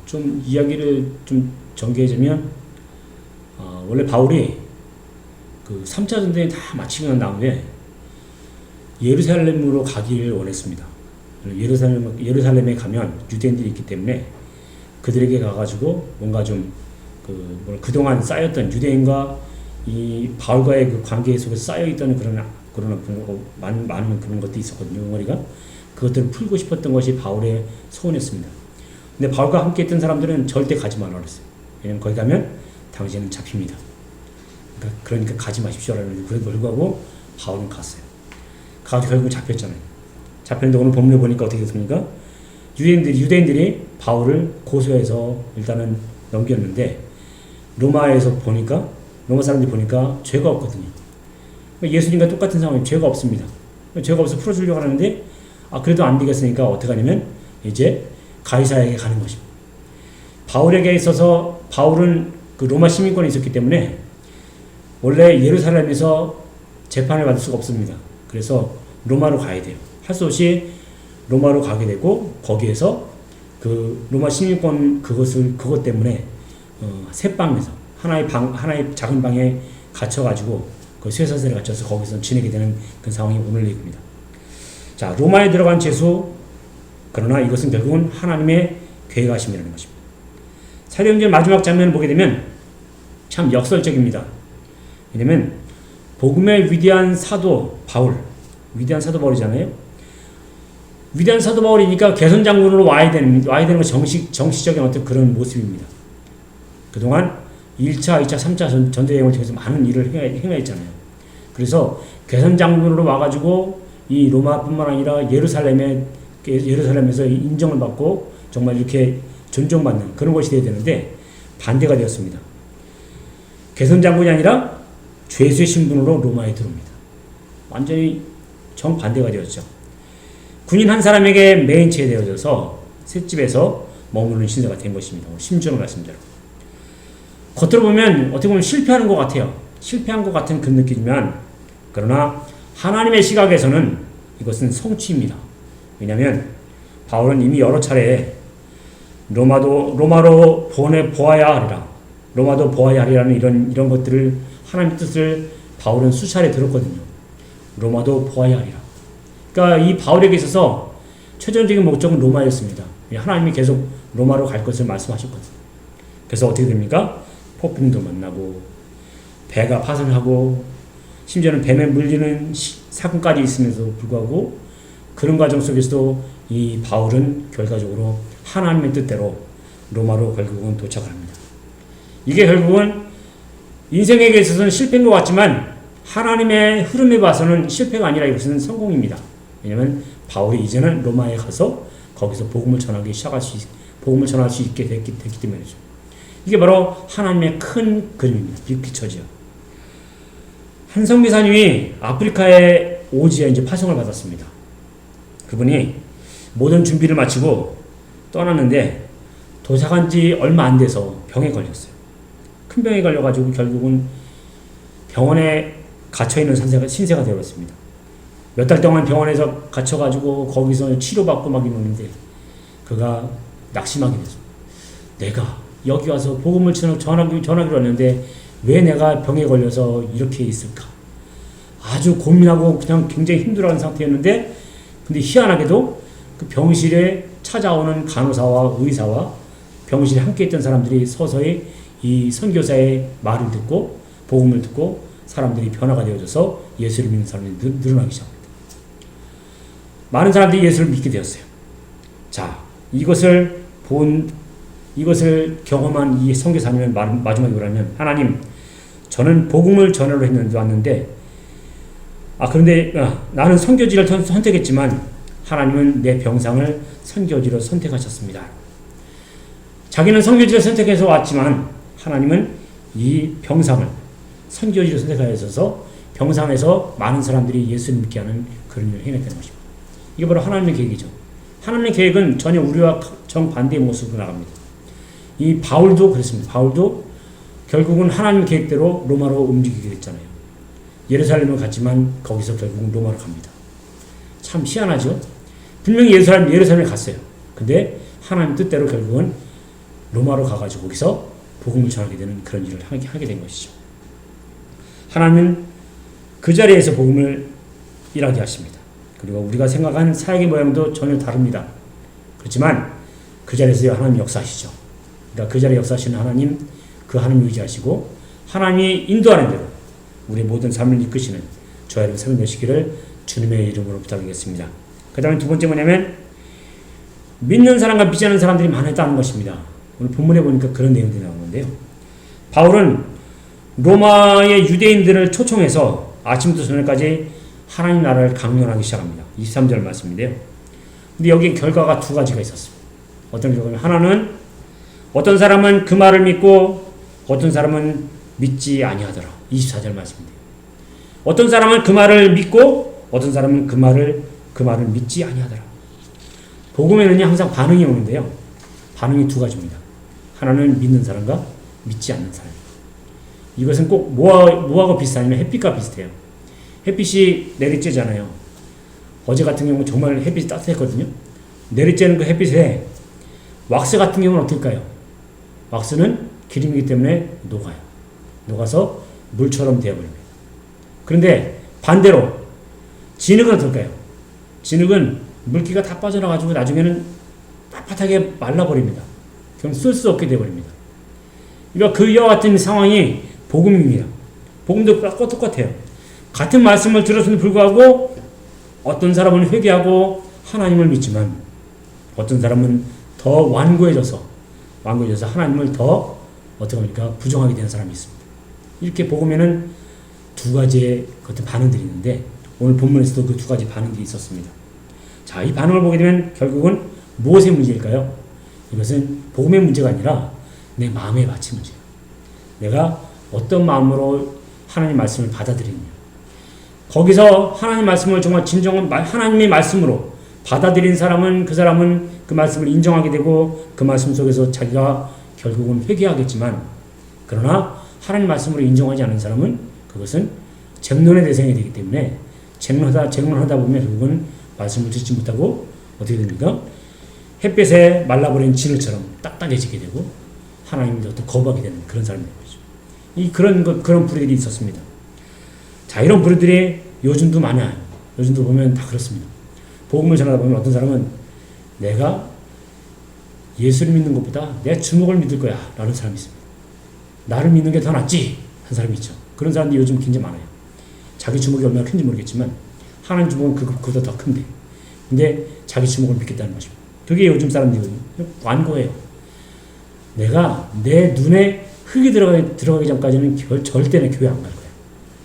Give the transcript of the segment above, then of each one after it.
좀 이야기를 좀 전개해주면 원래 바울이 그 3차 전쟁이 다 마치고 난 다음에 예루살렘으로 가기를 원했습니다. 예루살렘에 가면 유대인들이 있기 때문에 그들에게 가가지고 뭔가 좀 그동안 쌓였던 유대인과 이 바울과의 그 관계 속에서 쌓여있던 많은 그런 것도 있었거든요. 덩어리가 그것들을 풀고 싶었던 것이 바울의 소원이었습니다. 근데 바울과 함께 했던 사람들은 절대 가지 말라 그랬어요. 왜냐면 거기 가면 당신은 잡힙니다. 그러니까 가지 마십시오라는 그래도 불구하고 바울은 갔어요. 가서 결국 잡혔잖아요. 잡혔는데 오늘 본문에 보니까 어떻게 됐습니까? 유대인들이 바울을 고소해서 일단은 넘겼는데 로마 사람들이 보니까 죄가 없거든요. 예수님과 똑같은 상황이 죄가 없습니다. 죄가 없어서 풀어주려고 하는데 그래도 안 되겠으니까 어떻게 하냐면 이제 가이사에게 가는 것입니다. 바울에게 있어서 바울은 그 로마 시민권이 있었기 때문에 원래 예루살렘에서 재판을 받을 수가 없습니다. 그래서 로마로 가야 돼요. 할 수 없이 로마로 가게 되고 거기에서 그 로마 시민권 그것 때문에 새 방에서 하나의 작은 방에 갇혀가지고 그 쇠사슬에 갇혀서 거기서 지내게 되는 그 상황이 오늘 얘기입니다. 자, 로마에 들어간 죄수, 그러나 이것은 결국은 하나님의 계획하심이라는 것입니다. 사도행전 마지막 장면을 보게 되면 참 역설적입니다. 왜냐면 복음의 위대한 사도 바울이잖아요. 위대한 사도 바울이니까 개선장군으로 와야 되는 건 정치적인 어떤 그런 모습입니다. 그동안 1차, 2차, 3차 전대행을 통해서 많은 일을 행했잖아요. 그래서 개선장군으로 와가지고 이 로마뿐만 아니라 예루살렘에서 인정을 받고 정말 이렇게 존중받는 그런 것이 되어야 되는데 반대가 되었습니다. 개선장군이 아니라 죄수의 신분으로 로마에 들어옵니다. 완전히 정반대가 되었죠. 군인 한 사람에게 메인체에 되어져서 셋집에서 머무르는 신세가 된 것입니다. 심지어는 말씀대로. 겉으로 보면 어떻게 보면 실패하는 것 같아요. 실패한 것 같은 그 느낌이지만 그러나 하나님의 시각에서는 이것은 성취입니다. 왜냐하면 바울은 이미 여러 차례 로마로 보아야 하리라. 로마도 보아야 하리라는 이런 것들을 하나님의 뜻을 바울은 수차례 들었거든요. 로마도 보아야 하리라. 그러니까 이 바울에게 있어서 최종적인 목적은 로마였습니다. 하나님이 계속 로마로 갈 것을 말씀하셨거든요. 그래서 어떻게 됩니까? 폭풍도 만나고 배가 파손하고 심지어는 뱀에 물리는 사건까지 있음에도 불구하고 그런 과정 속에서도 이 바울은 결과적으로 하나님의 뜻대로 로마로 결국은 도착을 합니다. 이게 결국은 인생에게 있어서는 실패인 것 같지만 하나님의 흐름에 봐서는 실패가 아니라 이것은 성공입니다. 왜냐하면 바울이 이제는 로마에 가서 거기서 복음을 전할 수 있게 됐기 때문이죠. 이게 바로 하나님의 큰 그림입니다. 빅피처죠. 한 선교사님이 아프리카의 오지에 이제 파송을 받았습니다. 그분이 모든 준비를 마치고 떠났는데 도착한 지 얼마 안 돼서 병에 걸렸어요. 큰 병에 걸려가지고 결국은 병원에 갇혀있는 신세가 되어버렸습니다. 몇 달 동안 병원에서 갇혀가지고 거기서 치료받고 막 이러는데 그가 낙심하게 됐습니다. 내가 여기 와서 복음을 전하기로 했는데 왜 내가 병에 걸려서 이렇게 있을까? 아주 고민하고 그냥 굉장히 힘들어하는 상태였는데 근데 희한하게도 그 병실에 찾아오는 간호사와 의사와 병실에 함께 있던 사람들이 서서히 이 선교사의 말을 듣고 복음을 듣고 사람들이 변화가 되어져서 예수를 믿는 사람들이 늘어나기 시작합니다. 많은 사람들이 예수를 믿게 되었어요. 자, 이것을 경험한 이 선교사님은 마지막에 뭐라면 하나님, 저는 복음을 전하러 왔는데 그런데 나는 선교지를 선택했지만 하나님은 내 병상을 선교지로 선택하셨습니다. 자기는 선교지를 선택해서 왔지만 하나님은 이 병상을 선교지로 선택하셔서 병상에서 많은 사람들이 예수를 믿게 하는 그런 일을 해냈다는 것입니다. 이게 바로 하나님의 계획이죠. 하나님의 계획은 전혀 우리와 정반대의 모습으로 나갑니다. 이 바울도 그렇습니다. 바울도 결국은 하나님의 계획대로 로마로 움직이게 됐잖아요. 예루살렘을 갔지만 거기서 결국은 로마로 갑니다. 참 희한하죠? 분명히 예루살렘에 갔어요. 근데 하나님 뜻대로 결국은 로마로 가가지고 거기서 복음을 전하게 되는 그런 일을 하게 된 것이죠. 하나님은 그 자리에서 복음을 일하게 하십니다. 그리고 우리가 생각한 사역의 모양도 전혀 다릅니다. 그렇지만 그 자리에서 하나님 역사하시죠. 그러니까 그 자리에 역사하시는 하나님, 그 하나님 의지하시고 하나님이 인도하는 대로 우리의 모든 삶을 이끄시는 저와 여러분 삶이 되시기를 주님의 이름으로 부탁드리겠습니다. 그 다음에 두 번째 뭐냐면 믿는 사람과 믿지 않는 사람들이 많았다는 것입니다. 오늘 본문에 보니까 그런 내용들이 나오는데요. 바울은 로마의 유대인들을 초청해서 아침부터 저녁까지 하나님 나라를 강론하기 시작합니다. 23절 말씀인데요. 근데 여기 결과가 두 가지가 있었습니다. 어떤 결과냐면 하나는 어떤 사람은 그 말을 믿고 어떤 사람은 믿지 아니하더라. 24절 말씀인데요. 어떤 사람은 그 말을 믿고 어떤 사람은 그 말을 믿지 아니하더라. 복음에는 항상 반응이 오는데요. 반응이 두 가지입니다. 하나는 믿는 사람과 믿지 않는 사람. 이것은 꼭 뭐하고 비슷하냐면 햇빛과 비슷해요. 햇빛이 내리쬐잖아요. 어제 같은 경우는 정말 햇빛이 따뜻했거든요. 내리쬐는 그 햇빛에 왁스 같은 경우는 어떨까요? 왁스는 기름이기 때문에 녹아요. 녹아서 물처럼 되어버립니다. 그런데 반대로 진흙은 어떨까요? 진흙은 물기가 다 빠져나가지고 나중에는 빳빳하게 말라버립니다. 그럼 쓸 수 없게 되어버립니다. 그러니까 그와 같은 상황이 복음입니다. 복음도 똑같아요. 같은 말씀을 들었음에도 불구하고 어떤 사람은 회개하고 하나님을 믿지만 어떤 사람은 더 완고해져서 하나님을 더 어떻게 합니까? 부정하게 되는 사람이 있습니다. 이렇게 복음에는 두 가지의 어떤 반응들이 있는데 오늘 본문에서도 그 두 가지 반응들이 있었습니다. 자, 이 반응을 보게 되면 결국은 무엇의 문제일까요? 이것은 복음의 문제가 아니라 내 마음의 가치 문제예요. 내가 어떤 마음으로 하나님 말씀을 받아들이느냐. 거기서 하나님 말씀을 정말 진정한 하나님의 말씀으로 받아들인 사람은 그 말씀을 인정하게 되고 그 말씀 속에서 자기가 결국은 회개하겠지만 그러나 하나님 말씀으로 인정하지 않은 사람은 그것은 쟁론의 대상이 되기 때문에 쟁론하다 보면 결국은 말씀을 듣지 못하고 어떻게 됩니까? 햇볕에 말라버린 진흙처럼 딱딱해지게 되고 하나님도 또 거부하게 되는 그런 사람이 되는 거죠. 그런 부류들이 있었습니다. 자, 이런 부류들이 요즘도 많아요. 요즘도 보면 다 그렇습니다. 복음을 전하다 보면 어떤 사람은 내가 예수를 믿는 것보다 내 주먹을 믿을 거야 라는 사람이 있습니다. 나를 믿는 게 더 낫지 한 사람이 있죠. 그런 사람들이 요즘 굉장히 많아요. 자기 주먹이 얼마나 큰지 모르겠지만 하나님 주먹은 그보다 더 큰데 근데 자기 주먹을 믿겠다는 것입니다. 그게 요즘 사람들이거든요. 완고해요. 내가 내 눈에 흙이 들어가기 전까지는 절대 내 교회 안 갈 거야.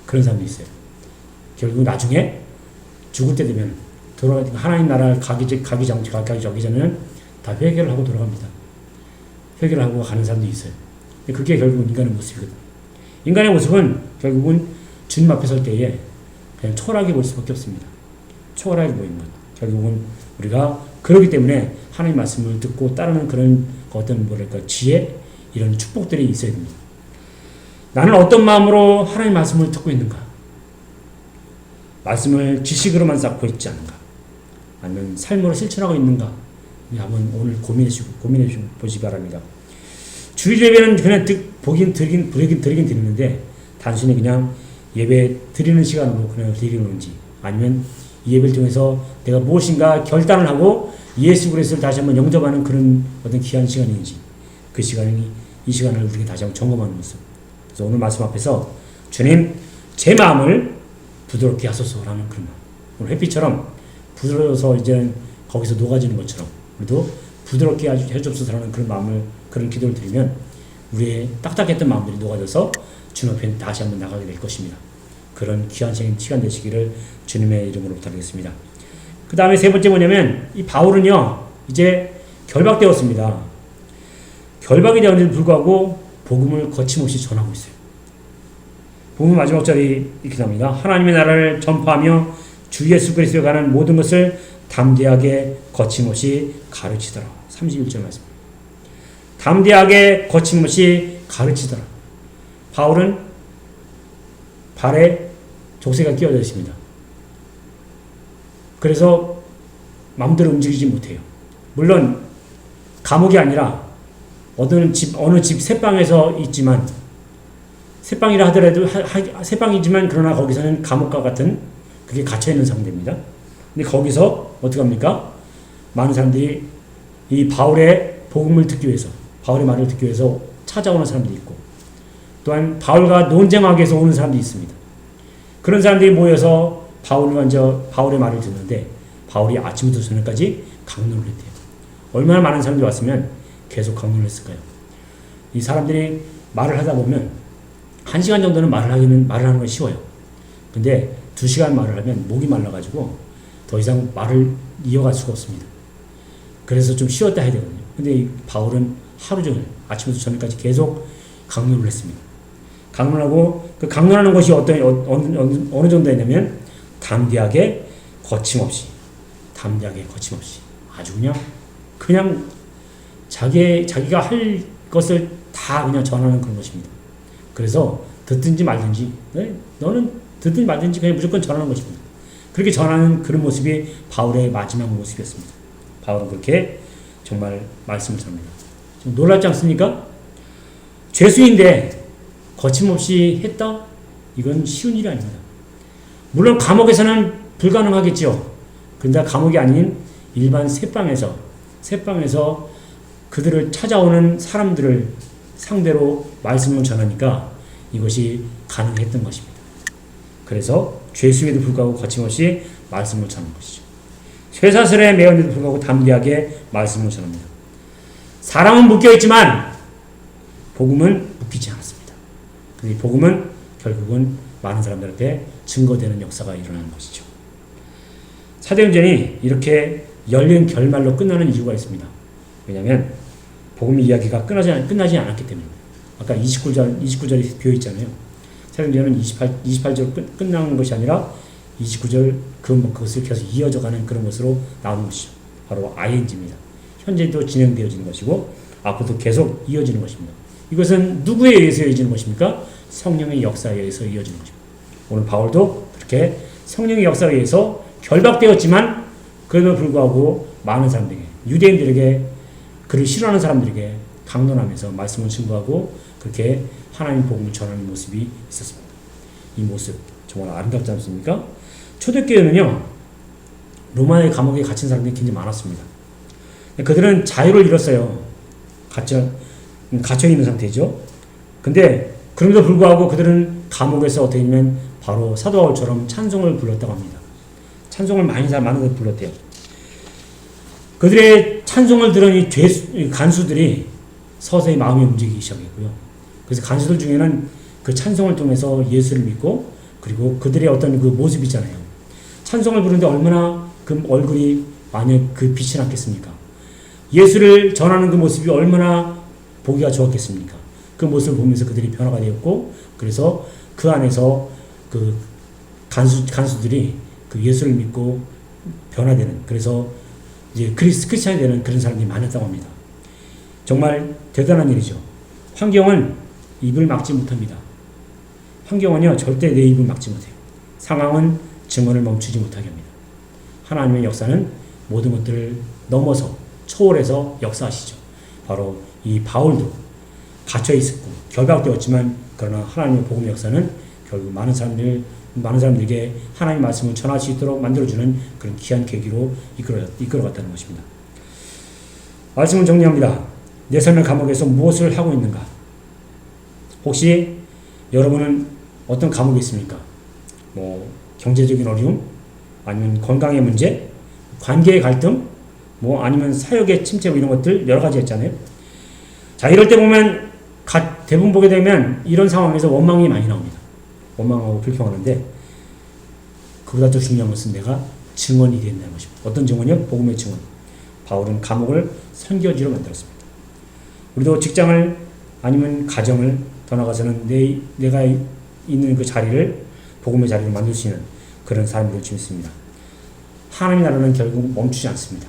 그런 사람도 있어요. 결국 나중에 죽을 때 되면 하나님 나라를 가기 전에는 다 회개를 하고 돌아갑니다. 회개를 하고 가는 사람도 있어요. 그게 결국은 인간의 모습이거든요. 인간의 모습은 결국은 주님 앞에 설 때에 그냥 초라하게 볼 수밖에 없습니다. 초라하게 보이는 것. 결국은 우리가 그러기 때문에 하나님 말씀을 듣고 따르는 그런 어떤 지혜 이런 축복들이 있어야 됩니다. 나는 어떤 마음으로 하나님 말씀을 듣고 있는가? 말씀을 지식으로만 쌓고 있지 않은가? 아니면 삶으로 실천하고 있는가? 한번 오늘 고민해 보시기 바랍니다. 주일 예배는 그냥 드리긴 드리는데 단순히 그냥 예배 드리는 시간으로 그냥 드리는 건지 아니면 이 예배를 통해서 내가 무엇인가 결단을 하고 예수 그리스도를 다시 한번 영접하는 그런 어떤 귀한 시간인지 이 시간을 우리가 다시 한번 점검하는 모습. 그래서 오늘 말씀 앞에서 주님 제 마음을 부드럽게 하소서라는 그런 마음. 오늘 햇빛처럼 부드러워서 이제 거기서 녹아지는 것처럼 우리도 부드럽게 해줍소서라는 그런 마음을 그런 기도를 드리면 우리의 딱딱했던 마음들이 녹아져서 주님 앞에 다시 한번 나가게 될 것입니다. 그런 귀한 시간 되시기를 주님의 이름으로 부탁드리겠습니다. 그 다음에 세 번째 뭐냐면 이 바울은요 이제 결박되었습니다. 결박이 되었는데도 불구하고 복음을 거침없이 전하고 있어요. 복음 마지막 절이 이렇게 나옵니다. 하나님의 나라를 전파하며 주 예수 그리스도에 관한 모든 것을 담대하게 거침없이 가르치더라. 31절 말씀. 담대하게 거침없이 가르치더라. 바울은 발에 족쇄가 끼워져 있습니다. 그래서 마음대로 움직이지 못해요. 물론 감옥이 아니라 어느 집 새방에서 있지만, 새방이라 하더라도, 새방이지만 그러나 거기서는 감옥과 같은 그게 갇혀있는 상태입니다. 근데 거기서 어떻게 합니까? 많은 사람들이 이 바울의 복음을 듣기 위해서, 바울의 말을 듣기 위해서 찾아오는 사람도 있고, 또한 바울과 논쟁하기 위해서 오는 사람도 있습니다. 그런 사람들이 모여서 바울의 말을 듣는데, 바울이 아침부터 저녁까지 강론을 했대요. 얼마나 많은 사람들이 왔으면 계속 강론을 했을까요? 이 사람들이 말을 하다 보면 1시간 정도는 말을 하는 건 쉬워요. 근데 2시간 말을 하면 목이 말라가지고 더 이상 말을 이어갈 수가 없습니다. 그래서 좀 쉬었다 해야 되거든요. 근데 이 바울은 하루 종일 아침부터 저녁까지 계속 강론을 했습니다. 강론하고 그 강론하는 것이 어느 정도였냐면 담대하게 거침없이 아주 그냥 자기가 할 것을 다 그냥 전하는 그런 것입니다. 그래서 듣든지 말든지, 너는 듣든지 말든지 그냥 무조건 전하는 것입니다. 그렇게 전하는 그런 모습이 바울의 마지막 모습이었습니다. 바울은 그렇게 정말 말씀을 전합니다. 좀 놀랍지 않습니까? 죄수인데 거침없이 했다? 이건 쉬운 일이 아닙니다. 물론 감옥에서는 불가능하겠죠. 그런데 감옥이 아닌 일반 새방에서 그들을 찾아오는 사람들을 상대로 말씀을 전하니까 이것이 가능했던 것입니다. 그래서 죄수에도 불구하고 거침없이 말씀을 전하는 것이죠. 쇠사슬에 매였는데도 불구하고 담대하게 말씀을 전합니다. 사람은 묶여있지만 복음은 묶이지 않았습니다. 이 복음은 결국은 많은 사람들한테 증거되는 역사가 일어나는 것이죠. 사도행전이 이렇게 열린 결말로 끝나는 이유가 있습니다. 왜냐하면 복음 이야기가 끝나지 않았기 때문입니다. 아까 29절이 비어있잖아요. 사도행전은 28절 끝나는 것이 아니라 29절 그것을 계속 이어져가는 그런 것으로 나오는 것이죠. 바로 ING입니다. 현재도 진행되어지는 것이고 앞으로도 계속 이어지는 것입니다. 이것은 누구에 의해서 이어지는 것입니까? 성령의 역사에 의해서 이어지는 것입니다. 오늘 바울도 그렇게 성령의 역사에 의해서 결박되었지만 그럼에도 불구하고 많은 사람들에게, 유대인들에게, 그를 싫어하는 사람들에게 강론하면서 말씀을 증거하고 그렇게 하나님 복음을 전하는 모습이 있었습니다. 이 모습 정말 아름답지 않습니까? 초대교회는요, 로마의 감옥에 갇힌 사람들이 굉장히 많았습니다. 그들은 자유를 잃었어요. 갇혀있는 상태죠. 근데 그럼에도 불구하고 그들은 감옥에서 어떻게 했냐면 바로 사도 바울처럼 찬송을 불렀다고 합니다. 찬송을 많은 걸 불렀대요. 그들의 찬송을 들은 이 간수들이 서서히 마음이 움직이기 시작했고요. 그래서 간수들 중에는 그 찬송을 통해서 예수를 믿고, 그리고 그들의 어떤 그 모습 있잖아요. 찬송을 부르는데 얼마나 그 얼굴이 만약 그 빛이 났겠습니까? 예수를 전하는 그 모습이 얼마나 보기가 좋았겠습니까? 그 모습을 보면서 그들이 변화가 되었고, 그래서 그 안에서 그 간수들이 그 예수를 믿고 변화되는, 그래서 이제 크리스찬이 되는 그런 사람들이 많았다고 합니다. 정말 대단한 일이죠. 환경은 입을 막지 못합니다. 환경은요, 절대 내 입을 막지 못해요. 상황은 증언을 멈추지 못하게 합니다. 하나님의 역사는 모든 것들을 넘어서 초월해서 역사하시죠. 바로 이 바울도 갇혀 있었고 결박되었지만, 그러나 하나님의 복음의 역사는 결국 많은 사람들에게 하나님의 말씀을 전할 수 있도록 만들어주는 그런 귀한 계기로 이끌어갔다는 것입니다. 말씀을 정리합니다. 내 삶의 감옥에서 무엇을 하고 있는가? 혹시 여러분은 어떤 감옥에 있습니까? 경제적인 어려움, 아니면 건강의 문제, 관계의 갈등, 아니면 사역의 침체, 이런 것들 여러 가지 있잖아요. 자, 이럴 때 보면 대부분 보게 되면 이런 상황에서 원망이 많이 나옵니다. 원망하고 불평하는데, 그보다 더 중요한 것은 내가 증언이 된다는 것입니다. 어떤 증언이요? 복음의 증언. 바울은 감옥을 선교지로 만들었습니다. 우리도 직장을, 아니면 가정을, 더 나아가서는 내가 있는 그 자리를 복음의 자리로 만들 수 있는 그런 삶을 줄 수 있습니다. 하나님의 나라는 결국 멈추지 않습니다.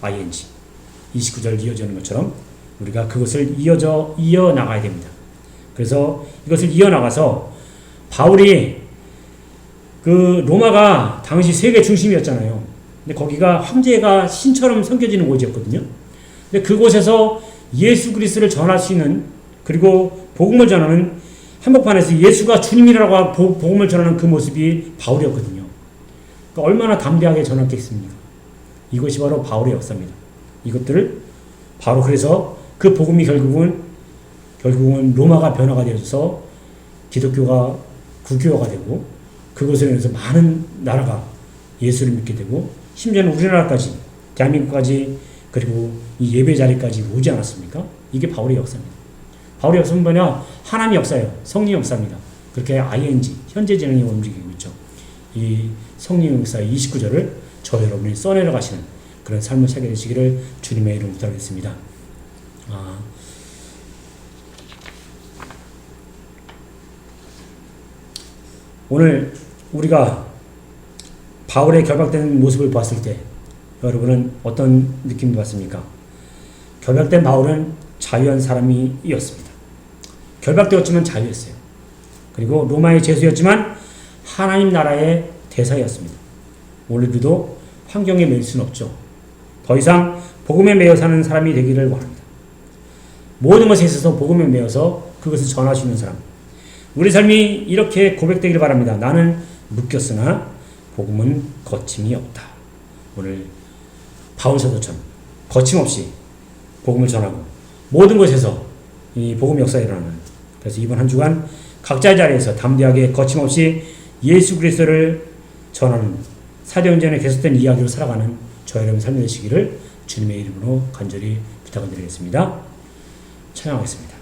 ING 29절 이어지는 것처럼 우리가 그것을 이어나가야 됩니다. 그래서 이것을 이어나가서 바울이 그 로마가 당시 세계 중심이었잖아요. 근데 거기가 황제가 신처럼 섬겨지는 곳이었거든요. 근데 그곳에서 예수 그리스도를 전할 수 있는, 그리고 복음을 전하는, 한복판에서 예수가 주님이라고 복음을 전하는 그 모습이 바울이었거든요. 그러니까 얼마나 담대하게 전했겠습니까? 이것이 바로 바울의 역사입니다. 이것들을 바로 그래서 그 복음이 결국은 로마가 변화가 되어서 기독교가 국교화가 되고, 그것으로 인해서 많은 나라가 예수를 믿게 되고, 심지어는 우리나라까지, 대한민국까지, 그리고 이 예배 자리까지 오지 않았습니까? 이게 바울의 역사입니다. 바울의 역사는 뭐냐? 하나님의 역사예요. 성령 역사입니다. 그렇게 ing, 현재 진행이 움직이고 있죠. 이 성령 역사의 29절을 저 여러분이 써내려 가시는 그런 삶을 살게 되시기를 주님의 이름으로 부탁드리겠습니다. 오늘 우리가 바울의 결박된 모습을 봤을 때 여러분은 어떤 느낌을 받습니까? 결박된 바울은 자유한 사람이었습니다. 결박되었지만 자유했어요. 그리고 로마의 죄수였지만 하나님 나라의 대사였습니다. 오늘도 환경에 매일 수는 없죠. 더 이상 복음에 매여 사는 사람이 되기를 원합니다. 모든 것에 있어서 복음에 매여서 그것을 전할 수 있는 사람. 우리 삶이 이렇게 고백되기를 바랍니다. 나는 묶였으나 복음은 거침이 없다. 오늘 바울 사도처럼 거침없이 복음을 전하고 모든 것에서 이 복음 역사가 일어나는, 그래서 이번 한 주간 각자의 자리에서 담대하게 거침없이 예수 그리스도를 전하는 사도행전에 계속된 이야기로 살아가는 저 여러분 삶이 되시기를 주님의 이름으로 간절히 부탁드리겠습니다. 찬양하겠습니다.